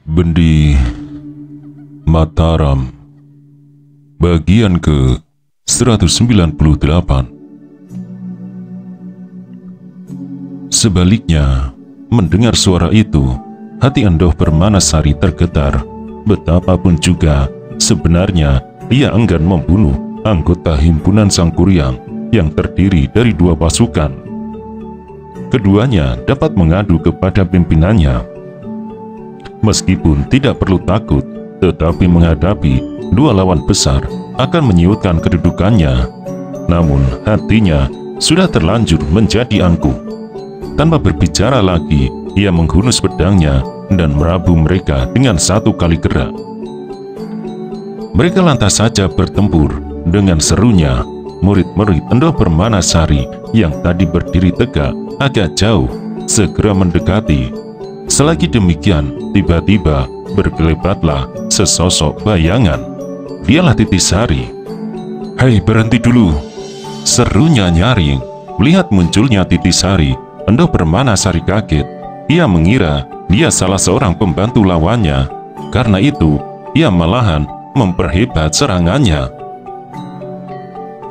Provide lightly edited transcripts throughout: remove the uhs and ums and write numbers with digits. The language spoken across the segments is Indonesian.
Bendi Mataram, bagian ke 198. Sebaliknya, mendengar suara itu, hati Endoh Permanasari tergetar. Betapapun juga, sebenarnya ia enggan membunuh anggota himpunan Sang Kuryang yang terdiri dari 2 pasukan. Keduanya dapat mengadu kepada pimpinannya. Meskipun tidak perlu takut, tetapi menghadapi 2 lawan besar akan menyiutkan kedudukannya. Namun hatinya sudah terlanjur menjadi angkuh. Tanpa berbicara lagi, ia menghunus pedangnya dan merabu mereka dengan 1 kali gerak. Mereka lantas saja bertempur. Dengan serunya, murid-murid Endoh Permanasari yang tadi berdiri tegak agak jauh segera mendekati. Selagi demikian, tiba-tiba berkelebatlah sesosok bayangan. Dialah Titisari. "Hei, berhenti dulu!" serunya nyaring. Melihat munculnya Titisari, Endoh Permanasari kaget. Ia mengira dia salah seorang pembantu lawannya. Karena itu, ia malahan memperhebat serangannya.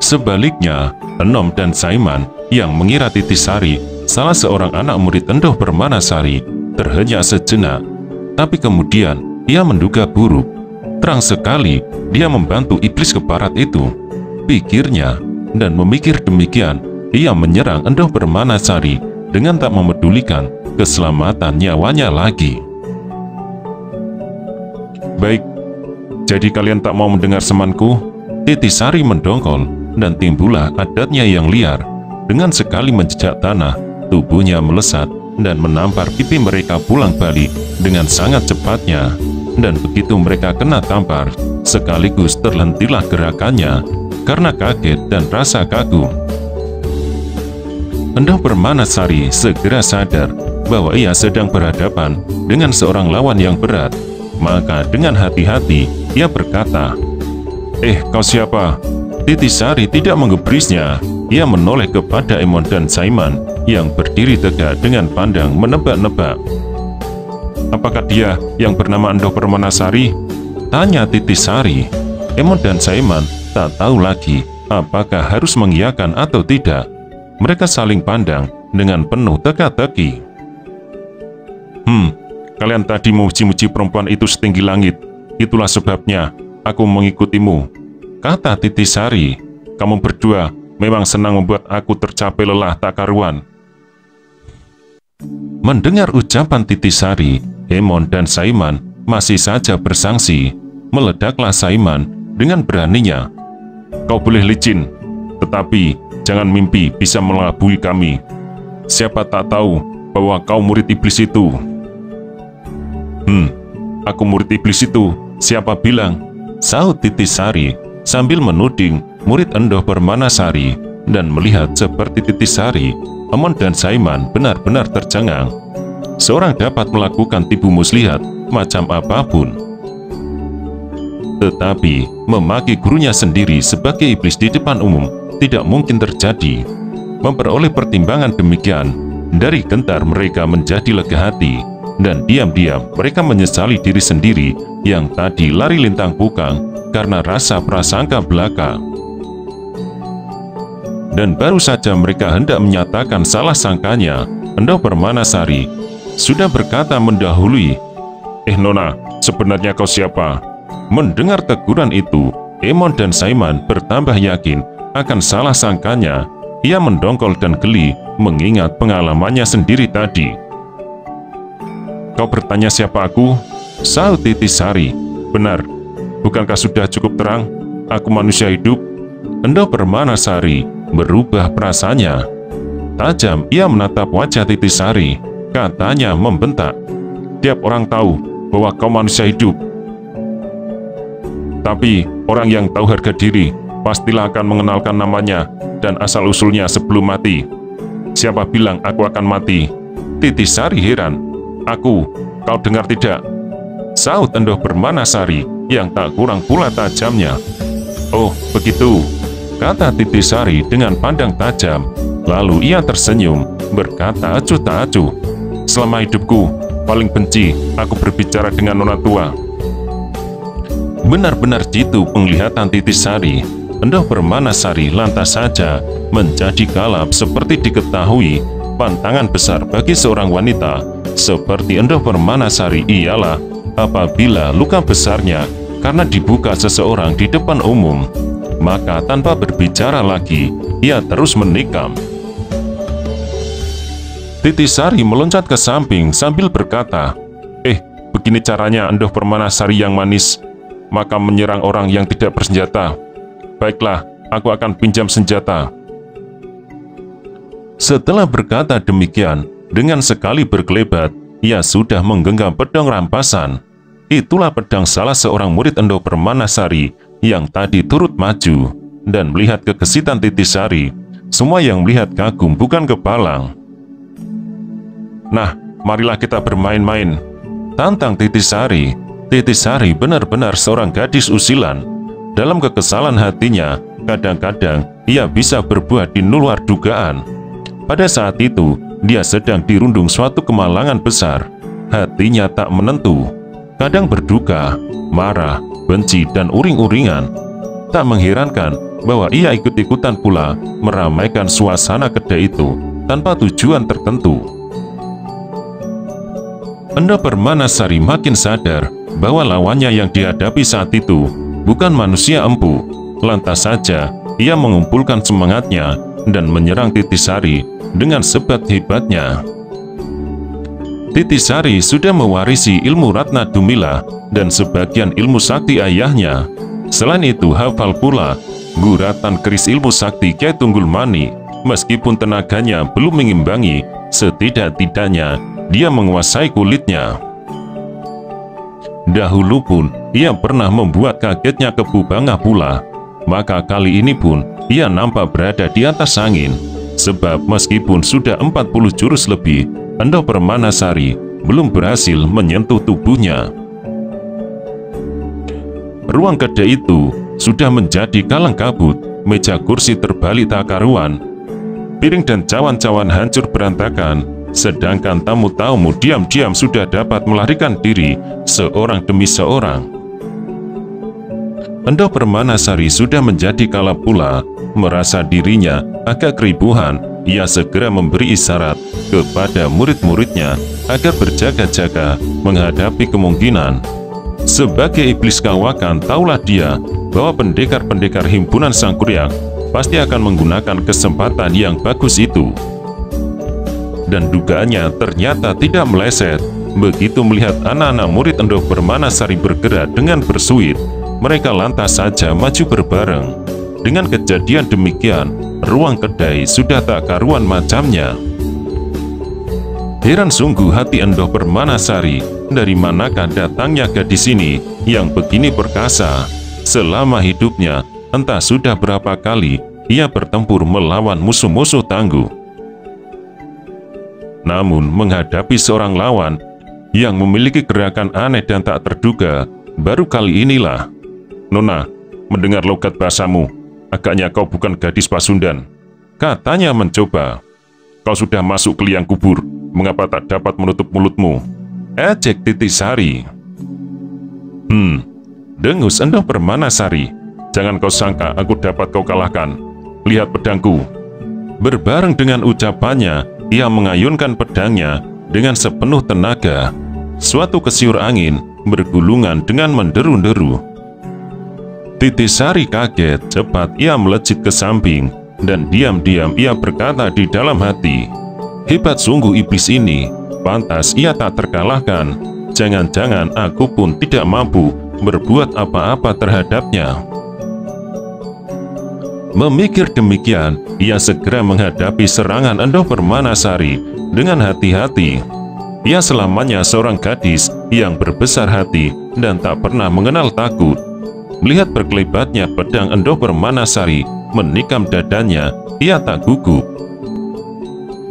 Sebaliknya, Enom dan Saiman yang mengira Titisari salah seorang anak murid Endoh Permanasari terhenyak sejenak. Tapi kemudian ia menduga buruk. Terang sekali dia membantu iblis keparat itu, pikirnya, dan memikir demikian ia menyerang Endoh Permanasari dengan tak memedulikan keselamatan nyawanya lagi. "Baik, jadi kalian tak mau mendengar semanku?" Titisari mendongkol, dan timbullah adatnya yang liar. Dengan sekali menjejak tanah, tubuhnya melesat dan menampar pipi mereka pulang balik dengan sangat cepatnya. Dan begitu mereka kena tampar, sekaligus terhentilah gerakannya karena kaget dan rasa kagum. Endoh Permanasari segera sadar bahwa ia sedang berhadapan dengan seorang lawan yang berat. Maka dengan hati-hati ia berkata, Kau siapa?" Titisari tidak menggubrisnya. Ia menoleh kepada Emon dan Saiman yang berdiri tegak dengan pandang menebak-nebak. "Apakah dia yang bernama Endoh Permanasari?" tanya Titisari. Emon dan Saiman tak tahu lagi apakah harus mengiyakan atau tidak. Mereka saling pandang dengan penuh teka-teki. Kalian tadi memuji-muji perempuan itu setinggi langit. Itulah sebabnya aku mengikutimu," kata Titisari. "Kamu berdua memang senang membuat aku tercapai lelah tak karuan." Mendengar ucapan Titisari, Emon dan Saiman masih saja bersangsi. Meledaklah Saiman dengan beraninya, "Kau boleh licin, tetapi jangan mimpi bisa melabui kami. Siapa tak tahu bahwa kau murid iblis itu?" Aku murid iblis itu, siapa bilang?" sahut Titisari sambil menuding murid Endoh Permanasari. Dan melihat seperti Titisari, Emon dan Saiman benar-benar tercengang. Seorang dapat melakukan tipu muslihat macam apapun, tetapi memaki gurunya sendiri sebagai iblis di depan umum tidak mungkin terjadi. Memperoleh pertimbangan demikian, dari gentar mereka menjadi lega hati. Dan diam-diam mereka menyesali diri sendiri yang tadi lari lintang pukang karena rasa prasangka belaka. Dan baru saja mereka hendak menyatakan salah sangkanya, Endoh Permanasari sudah berkata mendahului, "Nona, sebenarnya kau siapa?" Mendengar teguran itu, Emon dan Saiman bertambah yakin akan salah sangkanya. Ia mendongkol dan geli mengingat pengalamannya sendiri tadi. "Kau bertanya siapa aku?" sahut Titisari. "Benar, bukankah sudah cukup terang? Aku manusia hidup." Endoh Permanasari berubah perasaannya. Tajam ia menatap wajah Titisari. Katanya membentak, "Tiap orang tahu bahwa kau manusia hidup. Tapi orang yang tahu harga diri pastilah akan mengenalkan namanya dan asal-usulnya sebelum mati. Siapa bilang aku akan mati?" Titisari heran. "Aku, kau dengar tidak?" sahut Endoh Permanasari yang tak kurang pula tajamnya. "Oh, begitu," kata Titisari dengan pandang tajam. Lalu ia tersenyum, berkata acuh tak acuh, selama hidupku. Paling benci aku berbicara dengan nona tua. Benar-benar jitu penglihatan Titisari. Endor Permanasari lantas saja menjadi kalap seperti diketahui pantangan besar bagi seorang wanita seperti Endor Permanasari ialah apabila luka besarnya karena dibuka seseorang di depan umum, maka tanpa berbicara lagi, ia terus menikam. Titisari meloncat ke samping sambil berkata, begini caranya Endor Permanasari yang manis, maka menyerang orang yang tidak bersenjata. Baiklah, aku akan pinjam senjata. Setelah berkata demikian, dengan sekali berkelebat, ia sudah menggenggam pedang rampasan. Itulah pedang salah seorang murid Endor Permanasari yang tadi turut maju dan melihat kegesitan Titisari. Semua yang melihat kagum bukan kepalang. Nah, marilah kita bermain-main, tantang Titisari. Titisari benar-benar seorang gadis usilan. Dalam kekesalan hatinya, kadang-kadang ia bisa berbuat di luar dugaan. Pada saat itu, dia sedang dirundung suatu kemalangan besar. Hatinya tak menentu, kadang berduka, marah, benci, dan uring-uringan. Tak mengherankan bahwa ia ikut-ikutan pula meramaikan suasana kedai itu tanpa tujuan tertentu. Endor Permanasari makin sadar bahwa lawannya yang dihadapi saat itu bukan manusia empu. Lantas saja ia mengumpulkan semangatnya dan menyerang Titisari dengan sebat hebatnya. Titisari sudah mewarisi ilmu Ratna Dumila dan sebagian ilmu sakti ayahnya. Selain itu hafal pula guratan keris ilmu sakti Kyai Tunggul Mani. Meskipun tenaganya belum mengimbangi, setidak-tidaknya dia menguasai kulitnya. Dahulu pun ia pernah membuat kagetnya Kebu Bangah pula, maka kali ini pun ia nampak berada di atas angin. Sebab meskipun sudah 40 jurus lebih, Endor Permanasari belum berhasil menyentuh tubuhnya. Ruang kedai itu sudah menjadi kalang kabut, meja kursi terbalik tak karuan, piring dan cawan-cawan hancur berantakan, sedangkan tamu-tamu diam-diam sudah dapat melarikan diri seorang demi seorang. Endor Permanasari sudah menjadi kalap pula, merasa dirinya agak keribuhan. Ia segera memberi isyarat kepada murid-muridnya agar berjaga-jaga menghadapi kemungkinan. Sebagai iblis kawakan, taulah dia bahwa pendekar-pendekar himpunan Sangkuriang pasti akan menggunakan kesempatan yang bagus itu. Dan dugaannya ternyata tidak meleset. Begitu melihat anak-anak murid Endor Permanasari bergerak dengan bersuit, mereka lantas saja maju berbareng. Dengan kejadian demikian, ruang kedai sudah tak karuan macamnya. Heran sungguh hati Endor Permanasari, dari manakah datangnya gadis ini yang begini perkasa? Selama hidupnya, entah sudah berapa kali ia bertempur melawan musuh-musuh tangguh. Namun menghadapi seorang lawan yang memiliki gerakan aneh dan tak terduga, baru kali inilah. Nona, mendengar logat bahasamu, agaknya kau bukan gadis Pasundan, katanya mencoba. Kau sudah masuk ke liang kubur, mengapa tak dapat menutup mulutmu? Ejek Titisari. Dengus Endor Permanasari. Jangan kau sangka aku dapat kau kalahkan. Lihat pedangku. Berbareng dengan ucapannya, ia mengayunkan pedangnya dengan sepenuh tenaga. Suatu kesiur angin bergulungan dengan menderu-deru. Titisari kaget, cepat ia melejit ke samping, dan diam-diam ia berkata di dalam hati, hebat sungguh iblis ini, pantas ia tak terkalahkan. Jangan-jangan aku pun tidak mampu berbuat apa-apa terhadapnya. Memikir demikian, ia segera menghadapi serangan Endor Permanasari dengan hati-hati. Ia selamanya seorang gadis yang berbesar hati dan tak pernah mengenal takut. Melihat berkelebatnya pedang Endor Permanasari menikam dadanya, ia tak gugup.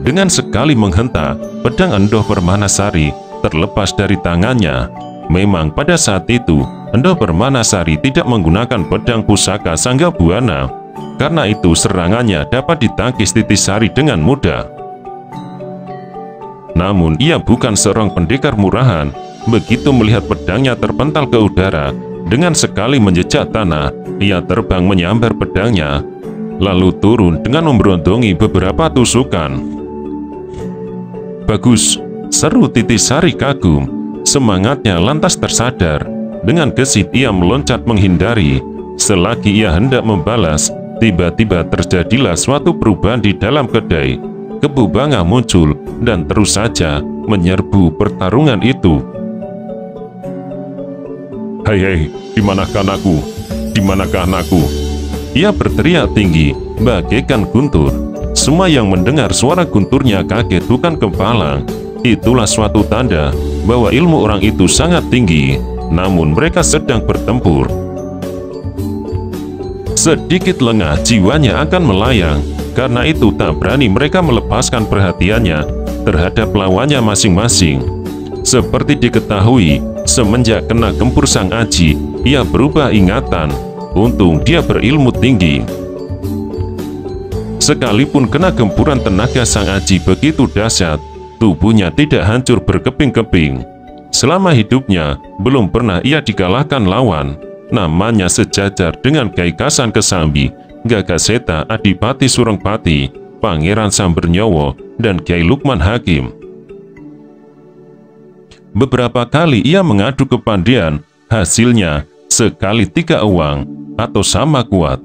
Dengan sekali menghentak, pedang Endor Permanasari terlepas dari tangannya. Memang pada saat itu, Endor Permanasari tidak menggunakan pedang pusaka Sanggabuana. Karena itu serangannya dapat ditangkis Titisari dengan mudah. Namun ia bukan seorang pendekar murahan. Begitu melihat pedangnya terpental ke udara, dengan sekali menjejak tanah, ia terbang menyambar pedangnya, lalu turun dengan memberondongi beberapa tusukan. "Bagus," seru Titisari kagum. Semangatnya lantas tersadar. Dengan gesit ia meloncat menghindari. Selagi ia hendak membalas, tiba-tiba terjadilah suatu perubahan di dalam kedai. Kebu Banga muncul dan terus saja menyerbu pertarungan itu. "Hei, di manakah anakku? Di manakah anakku?" Ia berteriak tinggi, bagaikan guntur. Semua yang mendengar suara gunturnya kaget bukan kepala. Itulah suatu tanda bahwa ilmu orang itu sangat tinggi, namun mereka sedang bertempur. Sedikit lengah jiwanya akan melayang, karena itu tak berani mereka melepaskan perhatiannya terhadap lawannya masing-masing. Seperti diketahui, semenjak kena gempur Sang Aji, ia berubah ingatan. Untung dia berilmu tinggi. Sekalipun kena gempuran tenaga Sang Aji begitu dahsyat, tubuhnya tidak hancur berkeping-keping. Selama hidupnya, belum pernah ia dikalahkan lawan. Namanya sejajar dengan Kyai Kasan Kesambi, Gagaseta Adipati Surengpati, Pangeran Sambernyowo, dan Kyai Lukman Hakim. Beberapa kali ia mengadu kepandian, hasilnya sekali 3 uang atau sama kuat.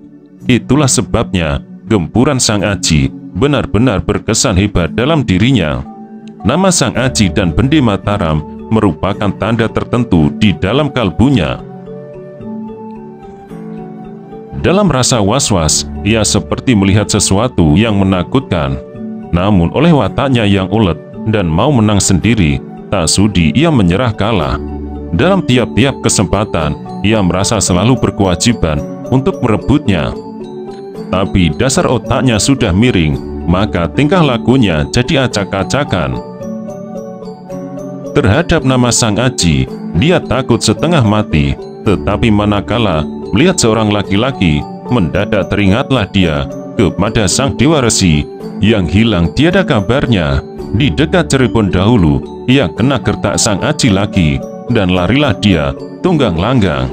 Itulah sebabnya gempuran Sang Aji benar-benar berkesan hebat dalam dirinya. Nama Sang Aji dan Bendi Mataram merupakan tanda tertentu di dalam kalbunya. Dalam rasa was-was, ia seperti melihat sesuatu yang menakutkan. Namun oleh wataknya yang ulet dan mau menang sendiri, tak sudi ia menyerah kalah. Dalam tiap-tiap kesempatan, ia merasa selalu berkewajiban untuk merebutnya. Tapi dasar otaknya sudah miring, maka tingkah lakunya jadi acak-acakan. Terhadap nama Sang Aji, dia takut setengah mati. Tetapi manakala melihat seorang laki-laki, mendadak teringatlah dia kepada Sang Dewa Resi yang hilang tiada kabarnya. Di dekat Cirebon dahulu, ia kena gertak Sang Aji lagi, dan larilah dia tunggang langgang.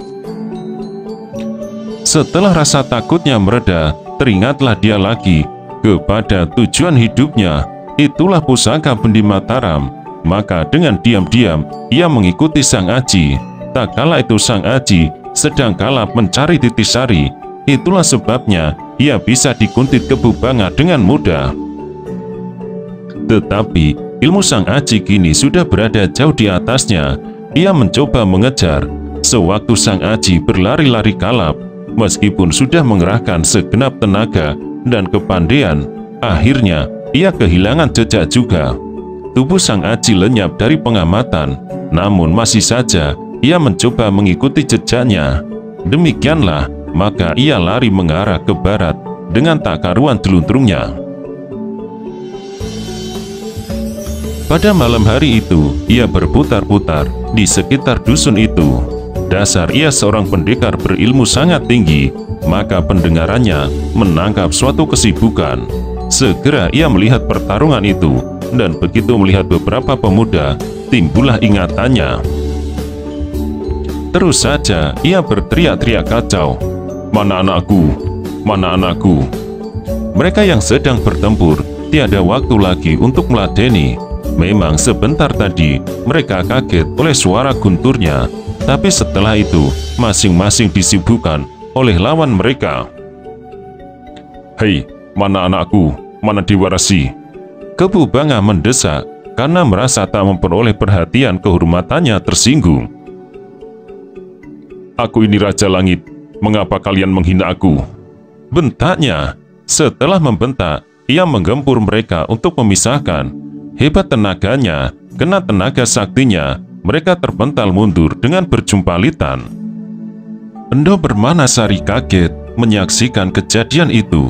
Setelah rasa takutnya mereda, teringatlah dia lagi kepada tujuan hidupnya. Itulah pusaka Bendi Mataram. Maka dengan diam-diam ia mengikuti Sang Aji. Tak kala itu Sang Aji sedang kalap mencari Titisari. Itulah sebabnya ia bisa dikuntit Kebu Banga dengan mudah. Tetapi ilmu Sang Aji kini sudah berada jauh di atasnya. Ia mencoba mengejar. Sewaktu Sang Aji berlari-lari kalap, meskipun sudah mengerahkan segenap tenaga dan kepandaian, akhirnya ia kehilangan jejak juga. Tubuh Sang Aji lenyap dari pengamatan, namun masih saja ia mencoba mengikuti jejaknya. Demikianlah, maka ia lari mengarah ke barat dengan tak karuan jeluntrungnya. Pada malam hari itu, ia berputar-putar di sekitar dusun itu. Dasar ia seorang pendekar berilmu sangat tinggi, maka pendengarannya menangkap suatu kesibukan. Segera ia melihat pertarungan itu, dan begitu melihat beberapa pemuda, timbullah ingatannya. Terus saja ia berteriak-teriak kacau, "Mana anakku? Mana anakku?" Mereka yang sedang bertempur tiada waktu lagi untuk meladeni. Memang sebentar tadi mereka kaget oleh suara gunturnya, tapi setelah itu masing-masing disibukkan oleh lawan mereka. "Hei, mana anakku? Mana Dewa Resi?" Kebu Banga mendesak karena merasa tak memperoleh perhatian kehormatannya tersinggung. "Aku ini Raja Langit, mengapa kalian menghina aku?" bentaknya. Setelah membentak, ia menggempur mereka untuk memisahkan. Hebat tenaganya, kena tenaga saktinya, mereka terpental mundur dengan berjumpalitan. Endo Permanasari kaget menyaksikan kejadian itu.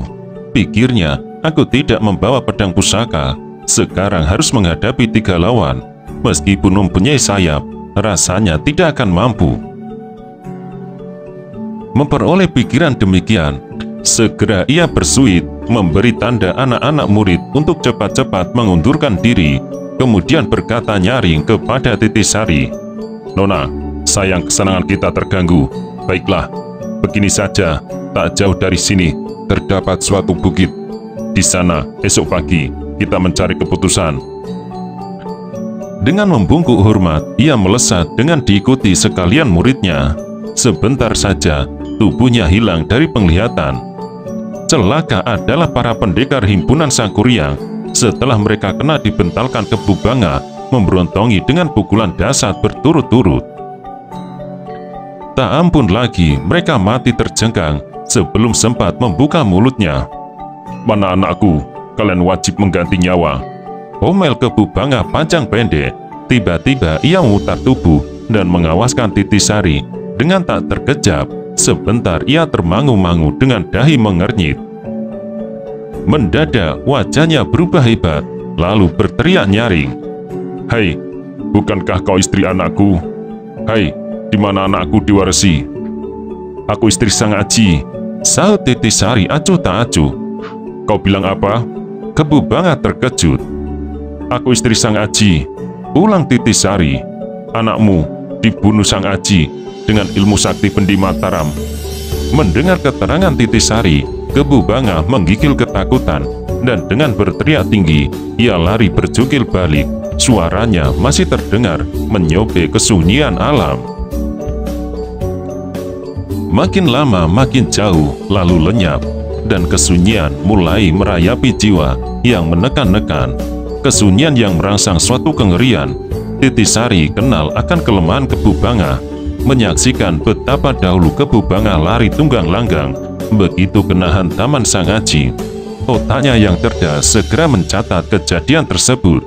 Pikirnya, aku tidak membawa pedang pusaka, sekarang harus menghadapi 3 lawan. Meskipun mempunyai sayap, rasanya tidak akan mampu. Memperoleh pikiran demikian, segera ia bersuit memberi tanda anak-anak murid untuk cepat-cepat mengundurkan diri. kemudian berkata nyaring kepada Titisari, "Nona, sayang kesenangan kita terganggu. Baiklah, begini saja, tak jauh dari sini terdapat suatu bukit. Di sana esok pagi kita mencari keputusan." Dengan membungkuk hormat, ia melesat dengan diikuti sekalian muridnya. Sebentar saja, tubuhnya hilang dari penglihatan. Celaka adalah para pendekar himpunan Sangkuriang. Setelah mereka kena dibentalkan Kebu Banga, memberontongi dengan pukulan dahsyat berturut-turut. Tak ampun lagi, mereka mati terjengkang sebelum sempat membuka mulutnya. "Mana anakku? Kalian wajib mengganti nyawa." Omel Kebu Banga panjang pendek. Tiba-tiba ia memutar tubuh dan mengawaskan Titisari dengan tak terkejap. Sebentar ia termangu-mangu dengan dahi mengernyit. Mendadak wajahnya berubah hebat, lalu berteriak nyaring, "Hai, bukankah kau istri anakku? Hai, di mana anakku Dewaresi?" "Aku istri Sang Aji," sahut Titisari acuh tak acuh. "Kau bilang apa?" Kebu Banga terkejut. "Aku istri Sang Aji," ulang Titisari. "Anakmu dibunuh Sang Aji dengan ilmu sakti Bendi Mataram." Mendengar keterangan Titisari, Kebu Banga menggigil ketakutan dan dengan berteriak tinggi, ia lari berjungkil balik. Suaranya masih terdengar menyobek kesunyian alam. Makin lama makin jauh, lalu lenyap, dan kesunyian mulai merayapi jiwa yang menekan-nekan. Kesunyian yang merangsang suatu kengerian. Titisari kenal akan kelemahan Kebu Banga. Menyaksikan betapa dahulu Kebu Banga lari tunggang langgang begitu kena hantaman Sang Aji. Otaknya yang cerdas segera mencatat kejadian tersebut.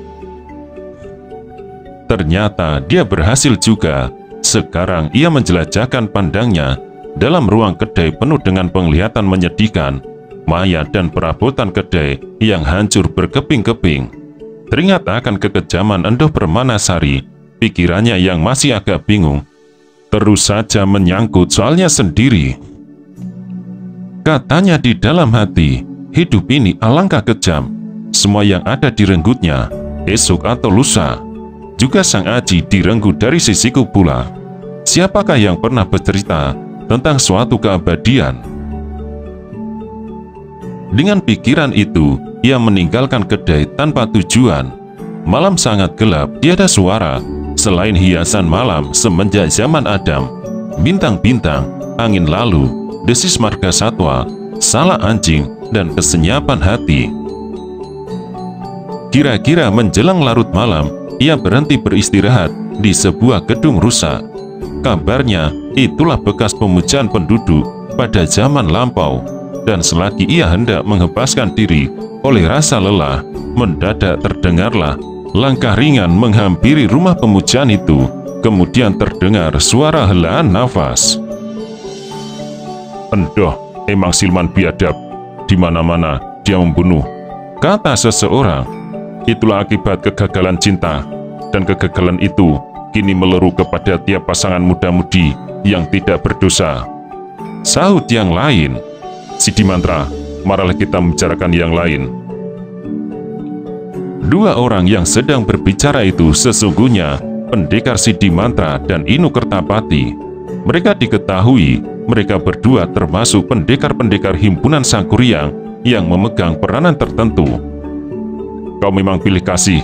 Ternyata dia berhasil juga. Sekarang ia menjelajahkan pandangnya dalam ruang kedai penuh dengan penglihatan menyedihkan, mayat dan perabotan kedai yang hancur berkeping-keping. Teringat akan kekejaman Endoh Permanasari, pikirannya yang masih agak bingung terus saja menyangkut soalnya sendiri. Katanya di dalam hati, hidup ini alangkah kejam. Semua yang ada direnggutnya, esok atau lusa. Juga Sang Aji direnggut dari sisiku pula. Siapakah yang pernah bercerita tentang suatu keabadian? Dengan pikiran itu, ia meninggalkan kedai tanpa tujuan. Malam sangat gelap, tiada suara selain hiasan malam semenjak zaman Adam. Bintang-bintang, angin lalu, desis marga satwa, salak anjing, dan kesenyapan hati. Kira-kira menjelang larut malam, ia berhenti beristirahat di sebuah gedung rusak. Kabarnya, itulah bekas pemujaan penduduk pada zaman lampau. Dan selagi ia hendak menghempaskan diri oleh rasa lelah, mendadak terdengarlah langkah ringan menghampiri rumah pemujaan itu. Kemudian terdengar suara helaan nafas. "Endoh, emang siluman biadab. Di mana-mana dia membunuh," kata seseorang. "Itulah akibat kegagalan cinta, dan kegagalan itu kini meleru kepada tiap pasangan muda-mudi yang tidak berdosa," sahut yang lain. "Sidi Mantra, marilah kita membicarakan yang lain." Dua orang yang sedang berbicara itu sesungguhnya pendekar Sidi Mantra dan Inu Kertapati. Mereka diketahui mereka berdua termasuk pendekar-pendekar himpunan Sangkuriang yang memegang peranan tertentu. "Kau memang pilih kasih.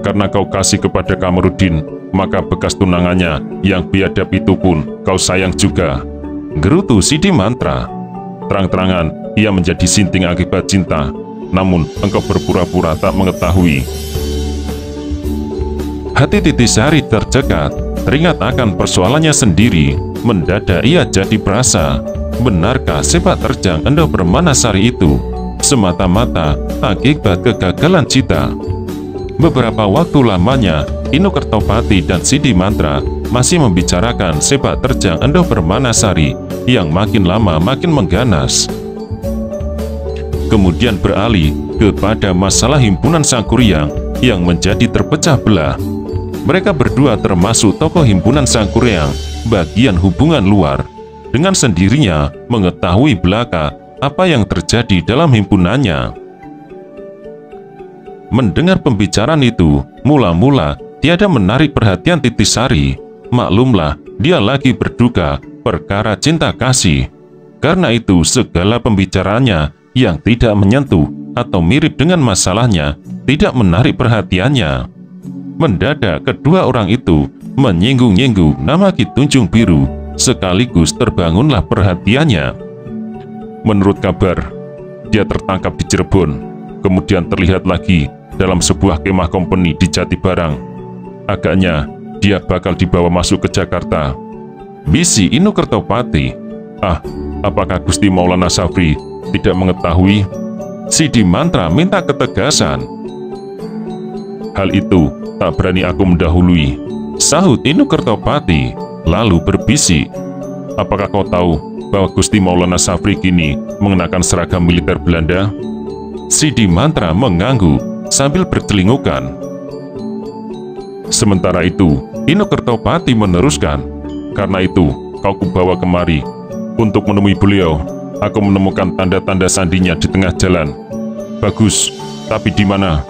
Karena kau kasih kepada Kamarudin, maka bekas tunangannya yang biadab itu pun kau sayang juga," gerutu Sidi Mantra. "Terang-terangan ia menjadi sinting akibat cinta, namun engkau berpura-pura tak mengetahui." Hati Titisari tercekat, teringat akan persoalannya sendiri. Mendadak ia jadi perasa, benarkah sepak terjang Endoh Permanasari itu semata-mata akibat kegagalan cita? Beberapa waktu lamanya, Inu Kertopati dan Sidi Mantra masih membicarakan sepak terjang Endoh Permanasari yang makin lama makin mengganas. Kemudian beralih kepada masalah himpunan Sangkuriang yang menjadi terpecah belah. Mereka berdua termasuk tokoh himpunan Sangkuriang bagian hubungan luar. Dengan sendirinya mengetahui belaka apa yang terjadi dalam himpunannya. mendengar pembicaraan itu, mula-mula tiada menarik perhatian Titisari. Maklumlah, dia lagi berduka perkara cinta kasih. Karena itu, segala pembicaraannya yang tidak menyentuh atau mirip dengan masalahnya tidak menarik perhatiannya. Mendadak kedua orang itu menyinggung-nyinggung nama Ki Tunjung Biru, sekaligus terbangunlah perhatiannya. Menurut kabar, dia tertangkap di Cirebon, kemudian terlihat lagi dalam sebuah kemah kompeni di Jatibarang. Agaknya dia bakal dibawa masuk ke Jakarta. Bisi Inu Kertopati. Apakah Gusti Maulana Safri tidak mengetahui? Sidi Mantra minta ketegasan. Hal itu tak berani aku mendahului, sahut Inu Kertopati, lalu berbisik. Apakah kau tahu bahwa Gusti Maulana Safri kini mengenakan seragam militer Belanda? Sidi Mantra mengangguk sambil bercelingukan. Sementara itu, Inu Kertopati meneruskan, karena itu kau kubawa kemari untuk menemui beliau. Aku menemukan tanda-tanda sandinya di tengah jalan. Bagus, tapi di mana?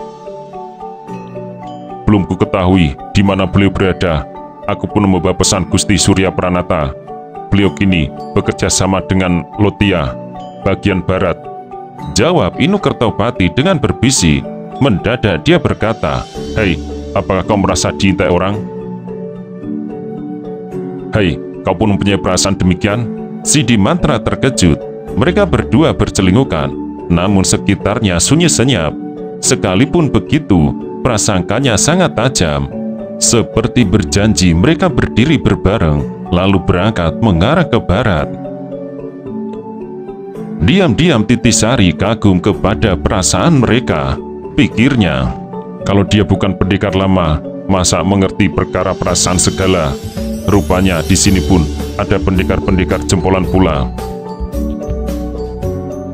Belum ku ketahui di mana beliau berada. Aku pun membawa pesan Gusti Surya Pranata. Beliau kini bekerja sama dengan Lotia, bagian barat. Jawab Inu Kertopati dengan berbisik. Mendadak dia berkata, "Hei, apakah kau merasa diintai orang?" "Hei, kau pun mempunyai perasaan demikian?" Sidi Mantra terkejut. Mereka berdua bercelingukan, namun sekitarnya sunyi senyap. Sekalipun begitu, prasangkanya sangat tajam. Seperti berjanji, mereka berdiri berbareng, lalu berangkat mengarah ke barat. Diam-diam Titisari kagum kepada perasaan mereka. Pikirnya, kalau dia bukan pendekar lama, masa mengerti perkara perasaan segala? Rupanya di sini pun ada pendekar-pendekar jempolan pula.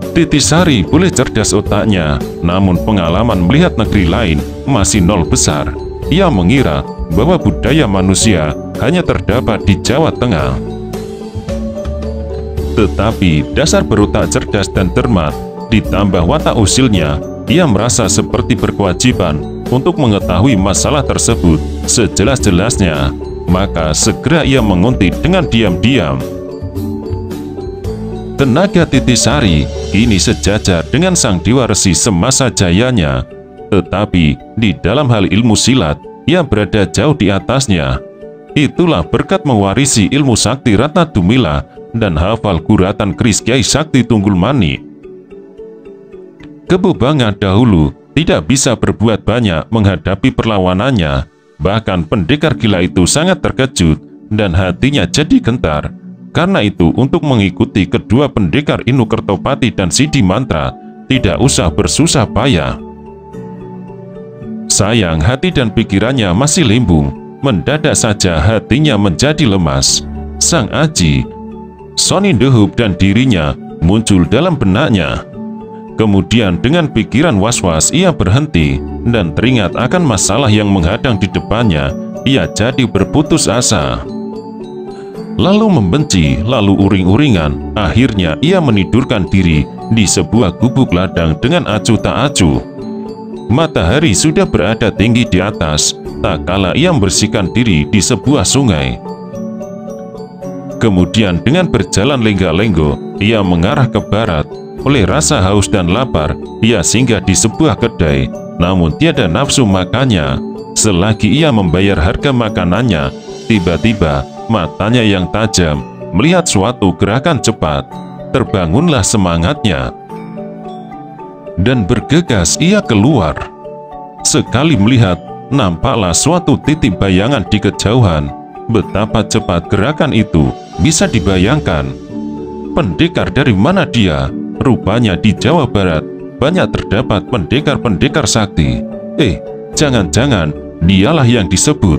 Titisari boleh cerdas otaknya, namun pengalaman melihat negeri lain masih nol besar. Ia mengira bahwa budaya manusia hanya terdapat di Jawa Tengah. Tetapi dasar berotak cerdas dan cermat, ditambah watak usilnya, ia merasa seperti berkewajiban untuk mengetahui masalah tersebut sejelas-jelasnya. Maka segera ia menguntit dengan diam-diam. Tenaga Titisari kini sejajar dengan sang Dewa Resi semasa jayanya, tetapi di dalam hal ilmu silat, ia berada jauh di atasnya. Itulah berkat mewarisi ilmu sakti Ratna Dumila dan hafal guratan keris Kiai Sakti Tunggul Mani. Kebu Banga dahulu tidak bisa berbuat banyak menghadapi perlawanannya. Bahkan pendekar gila itu sangat terkejut dan hatinya jadi gentar. Karena itu, untuk mengikuti kedua pendekar Inu Kertopati dan Sidi Mantra, tidak usah bersusah payah. Sayang, hati dan pikirannya masih limbung. Mendadak saja hatinya menjadi lemas. Sang Aji, Sonindehup dan dirinya muncul dalam benaknya. Kemudian dengan pikiran was-was ia berhenti dan teringat akan masalah yang menghadang di depannya. Ia jadi berputus asa. Lalu membenci, lalu uring-uringan. Akhirnya ia menidurkan diri di sebuah gubuk ladang dengan acuh tak acuh. Matahari sudah berada tinggi di atas, tak kala ia membersihkan diri di sebuah sungai. Kemudian dengan berjalan lengga-lenggo, ia mengarah ke barat. Oleh rasa haus dan lapar, ia singgah di sebuah kedai, namun tiada nafsu makannya. Selagi ia membayar harga makanannya, tiba-tiba matanya yang tajam melihat suatu gerakan cepat. Terbangunlah semangatnya, dan bergegas ia keluar. Sekali melihat, nampaklah suatu titik bayangan di kejauhan. Betapa cepat gerakan itu bisa dibayangkan. Pendekar dari mana dia? Rupanya di Jawa Barat banyak terdapat pendekar-pendekar sakti. Jangan-jangan dialah yang disebut